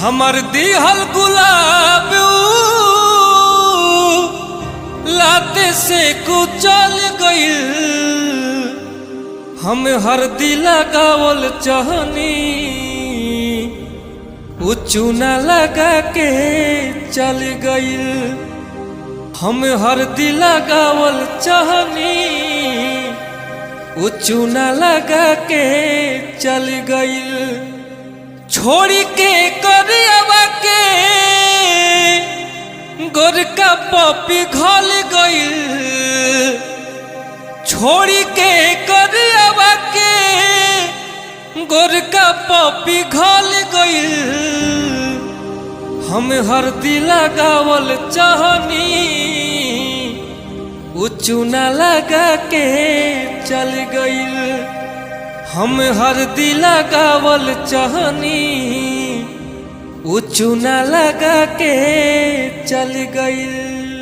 हमर दिहल गुलाब लाते से कुचल गइल। हम हरदी लगावल चाहनी उ चूना लगा के चल गइल। हम हरदी लगावल चाहनी उ चूना लगा के चल गइल। छोड़ी के करियावा के गोरका पपी घल गइल। छोड़ी के करियावा के गोरका पपी घल गइल। हम हरदी लगावल चाहनी उ चूना लगा के चल गइल। हम हरदी लगावल चाहनी उ चूना लगा के चल गइल।